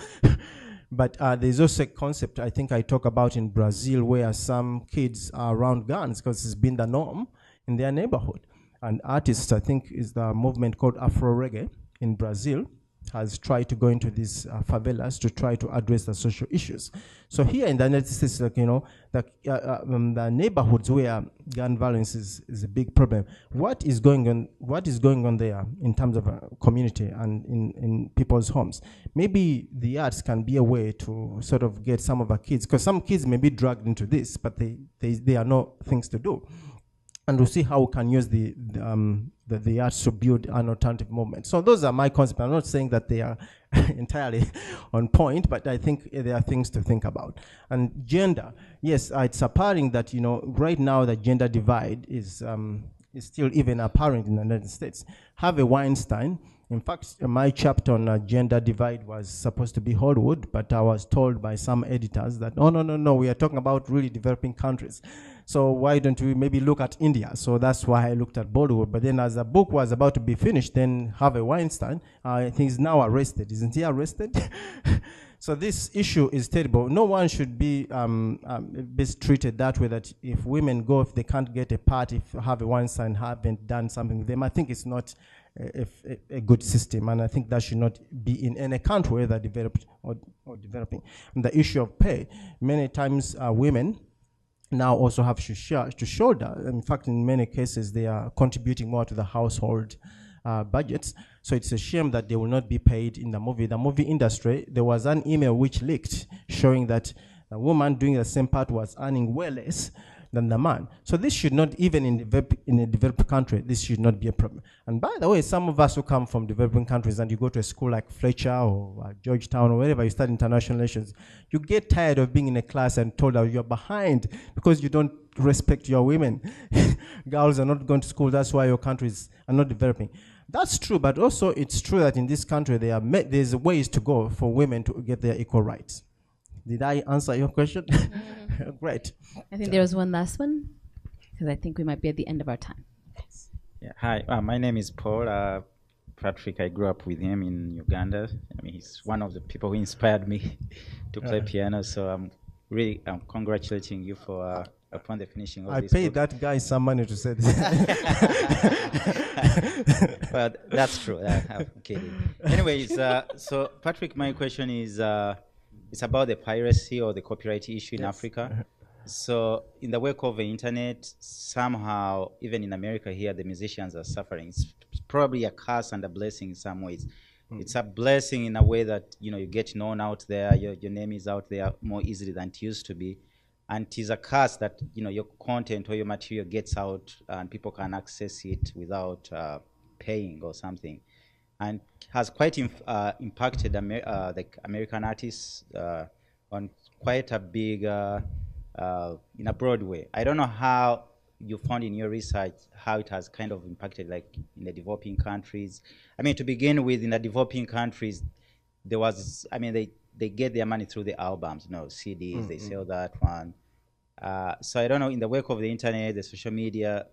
But there's also a concept I think I talk about in Brazil, where some kids are around guns because it's been the norm in their neighborhood. And artists, I think, is the movement called Afro Reggae in Brazil, has tried to go into these favelas to try to address the social issues. So here in the United States, the neighborhoods where gun violence is a big problem. What is going on there in terms of community and in people's homes? Maybe the arts can be a way to sort of get some of our kids, because some kids may be dragged into this, but they are no things to do. And we'll see how we can use the arts to build an alternative movement. So those are my concepts. I'm not saying that they are entirely on point, but I think there are things to think about. And gender, yes, it's apparent that right now the gender divide is still even apparent in the United States. Harvey Weinstein, in fact, my chapter on gender divide was supposed to be Hollywood, but I was told by some editors that, no, we are talking about really developing countries. So why don't we maybe look at India? So that's why I looked at Bollywood. But then as the book was about to be finished, then Harvey Weinstein, I think, is now arrested. Isn't he arrested? So this issue is terrible. No one should be treated that way, that if women go, if they can't get a part, if Harvey Weinstein haven't done something with them, I think it's not a good system, and I think that should not be in any country, whether developed or developing. And the issue of pay, many times women now also have to shoulder. In fact, in many cases, they are contributing more to the household budgets. So it's a shame that they will not be paid in the movie. The movie industry, there was an email which leaked showing that the woman doing the same part was earning way less than the man. So this should not, even in a developed country, this should not be a problem. And by the way, some of us who come from developing countries and you go to a school like Fletcher or Georgetown or wherever you study international relations, you get tired of being in a class and told that you're behind because you don't respect your women. Girls are not going to school, that's why your countries are not developing. That's true, but also it's true that in this country there's ways to go for women to get their equal rights. Did I answer your question? Great. I think there was one last one, because I think we might be at the end of our time. Yeah. Hi, my name is Paul. Patrick, I grew up with him in Uganda. I mean, he's one of the people who inspired me to play piano. So I'm congratulating you for upon the finishing of this book. I paid that guy some money to say this. Well, that's true. I'm kidding. Anyways, so Patrick, my question is, it's about the piracy or the copyright issue in Africa. So in the wake of the internet, somehow, even in America here, the musicians are suffering. It's probably a curse and a blessing in some ways. It's a blessing in a way that, you get known out there, your name is out there more easily than it used to be. And it is a curse that, your content or your material gets out and people can access it without paying or something. And has quite impacted the American artists on quite a big, in a broad way. I don't know how you found in your research how it has kind of impacted, like in the developing countries. I mean, to begin with, in the developing countries, there was, they get their money through the albums, CDs, they sell that one. So I don't know, in the wake of the internet, the social media,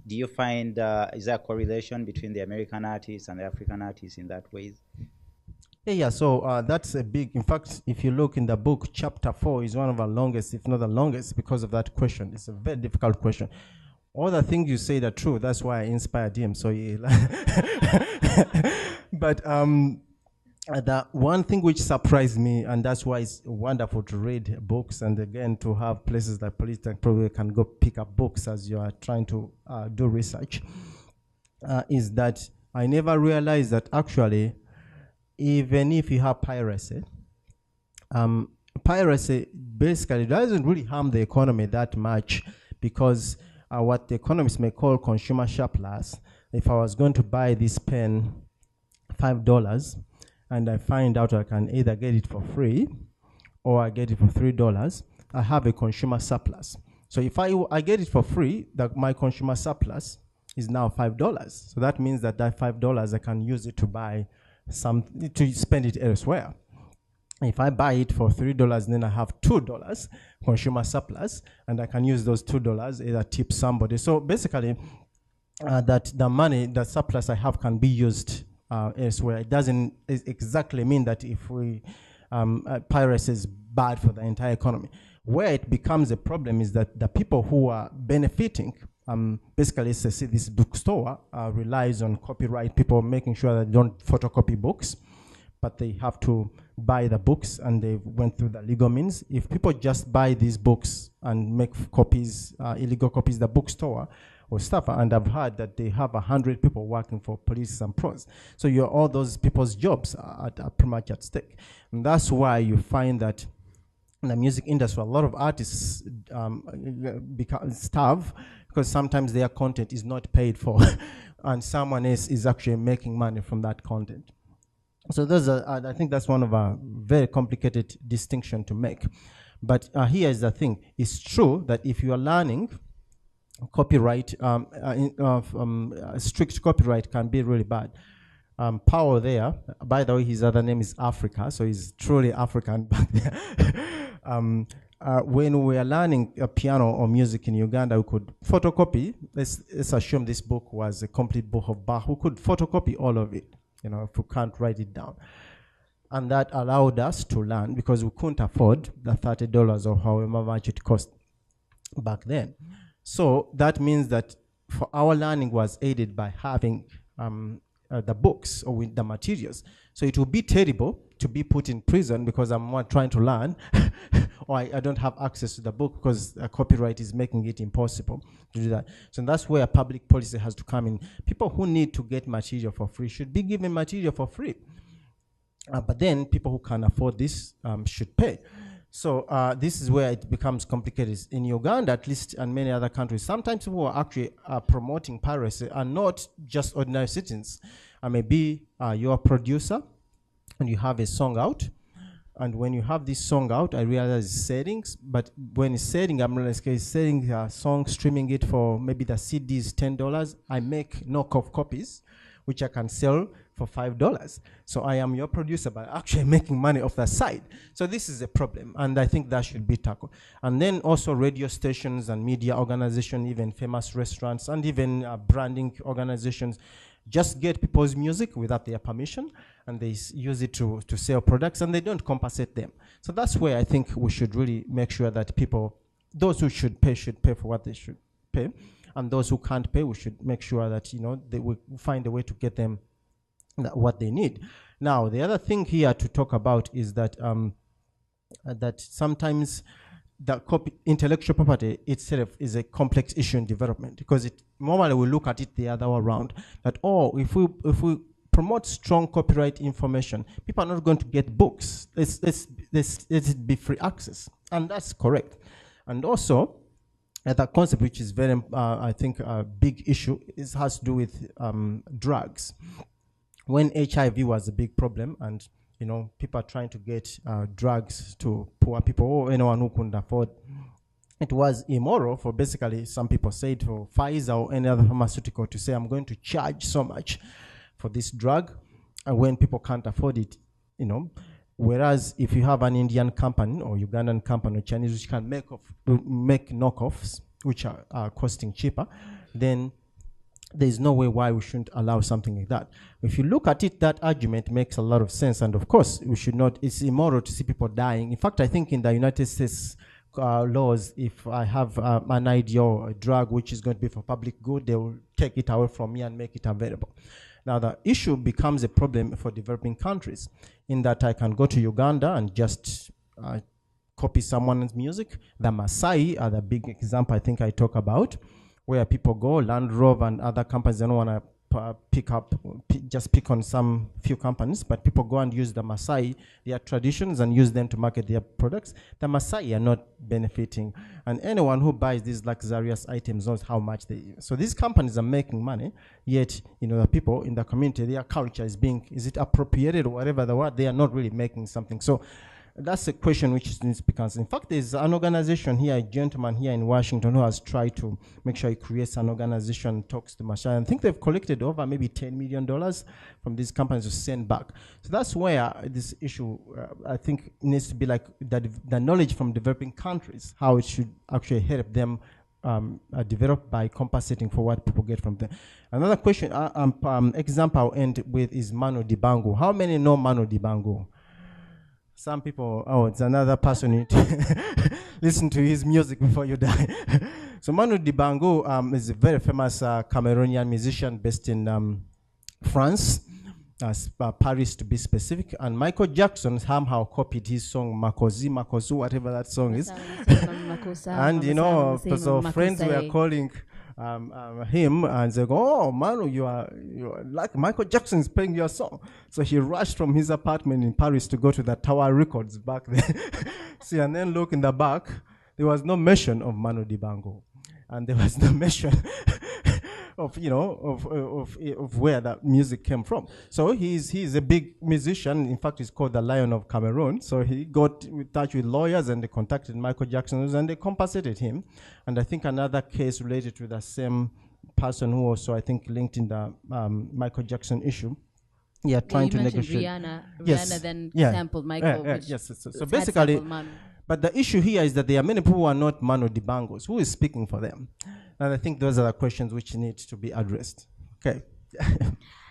do you find, is there a correlation between the American artists and the African artists in that way? Yeah, so that's a big, in fact, if you look in the book, chapter 4 is one of our longest, if not the longest, because of that question. It's a very difficult question. All the things you say are true, that's why I inspired him, so but the one thing which surprised me, and that's why it's wonderful to read books, and again to have places like Polytech probably can go pick up books as you are trying to do research, is that I never realized that actually, even if you have piracy, piracy basically doesn't really harm the economy that much, because what the economists may call consumer surplus, if I was going to buy this pen $5, and I find out I can either get it for free or I get it for $3, I have a consumer surplus. So if I get it for free, my consumer surplus is now $5. So that means that $5 I can use it to buy to spend it elsewhere. If I buy it for $3, then I have $2 consumer surplus, and I can use those $2 either tip somebody. So basically, that the money, the surplus I have, can be used elsewhere. It doesn't exactly mean that if piracy is bad for the entire economy. Where it becomes a problem is that the people who are benefiting, basically, say this bookstore relies on copyright, people making sure that they don't photocopy books, but they have to buy the books, and they went through the legal means. If people just buy these books and make copies, illegal copies, the bookstore or stuff, and I've heard that they have 100 people working for police and pros. So all those people's jobs are pretty much at stake. And that's why you find that in the music industry, a lot of artists starve, because sometimes their content is not paid for, and someone else is actually making money from that content. So I think that's one of a very complicated distinction to make. But here is the thing. It's true that if you are learning copyright, strict copyright can be really bad. Powell there, by the way, his other name is Africa, so he's truly African back there. When we are learning piano or music in Uganda, we could photocopy. Let's assume this book was a complete book of Bach. We could photocopy all of it, if we can't write it down. And that allowed us to learn because we couldn't afford the $30 or however much it cost back then. So that means that for our learning was aided by having the books or with the materials. So it would be terrible to be put in prison because I'm not trying to learn or I don't have access to the book because copyright is making it impossible to do that. So that's where public policy has to come in. People who need to get material for free should be given material for free. But then people who can afford this should pay. So this is where it becomes complicated. In Uganda, at least, and many other countries, sometimes people who are actually promoting piracy are not just ordinary citizens. Maybe you're a producer and you have a song out. And when you have this song out, I realize it's settings. But when it's setting, I'm setting a song, streaming it for maybe the CD is $10. I make knockoff copies, which I can sell for $5. So I am your producer, but actually making money off that side. So this is a problem, and I think that should be tackled. And then also radio stations and media organizations, even famous restaurants, and even branding organizations, just get people's music without their permission, and they use it to sell products, and they don't compensate them. So that's where I think we should really make sure that people, those who should pay for what they should pay, and those who can't pay, we should make sure that they will find a way to get them what they need. Now, the other thing here to talk about is that that sometimes the intellectual property itself is a complex issue in development, because normally we look at it the other way around, that if we promote strong copyright information, people are not going to get books. Let's be free access, and that's correct. And also, that concept, which is very, I think, a big issue, has to do with drugs. When HIV was a big problem, and people are trying to get drugs to poor people or anyone who couldn't afford, it was immoral for basically, some people said, for Pfizer or any other pharmaceutical to say, I'm going to charge so much for this drug, when people can't afford it, Whereas if you have an Indian company or Ugandan company or Chinese which can make knockoffs, which are costing cheaper, then there's no way why we shouldn't allow something like that. If you look at it, that argument makes a lot of sense. And of course, we should not, it's immoral to see people dying. In fact, I think in the United States laws, if I have an idea or a drug which is going to be for public good, they will take it away from me and make it available. Now, the issue becomes a problem for developing countries, in that I can go to Uganda and just copy someone's music. The Maasai are the big example I think I talk about, where people go, Land Rover and other companies, they don't want to pick on some few companies, but people go and use the Maasai, their traditions, and use them to market their products. The Maasai are not benefiting, and anyone who buys these luxurious items knows how much they use. So these companies are making money, yet the people in the community, their culture is it appropriated or whatever the word, they are not really making something. So that's a question which needs to be answered. In fact, there's an organization here, a gentleman here in Washington, who has tried to make sure he creates an organization, talks to Maasai. I think they've collected over maybe $10 million from these companies to send back. So that's where this issue, I think, needs to be like the knowledge from developing countries, how it should actually help them develop by compensating for what people get from them. Another question, example I'll end with is Manu Dibango. How many know Manu Dibango? Some people, it's another person you need to listen to his music before you die. So Manu Dibango is a very famous Cameroonian musician based in France, Paris to be specific. And Michael Jackson somehow copied his song Makosu, whatever that song is. And so friends were calling him and they go, oh Manu, you are like Michael Jackson is playing your song. So he rushed from his apartment in Paris to go to the Tower Records back there. See, and then look in the back, there was no mention of Manu Dibango, and there was no mention of where that music came from. So he's a big musician. In fact, he's called the Lion of Cameroon. So he got in touch with lawyers and they contacted Michael Jackson and they compensated him. And I think another case related to the same person who also, I think, linked in the Michael Jackson issue. Yeah, trying to negotiate. Rihanna then sampled Michael. Yes. So basically, but the issue here is that there are many people who are not Manu Dibangos. Who is speaking for them? And I think those are the questions which need to be addressed. Okay.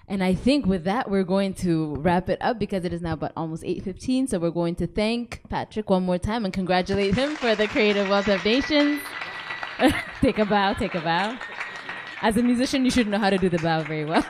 And I think with that, we're going to wrap it up because it is now about almost 8:15. So we're going to thank Patrick one more time and congratulate him for the Creative Wealth of Nations. Take a bow, take a bow. As a musician, you should know how to do the bow very well.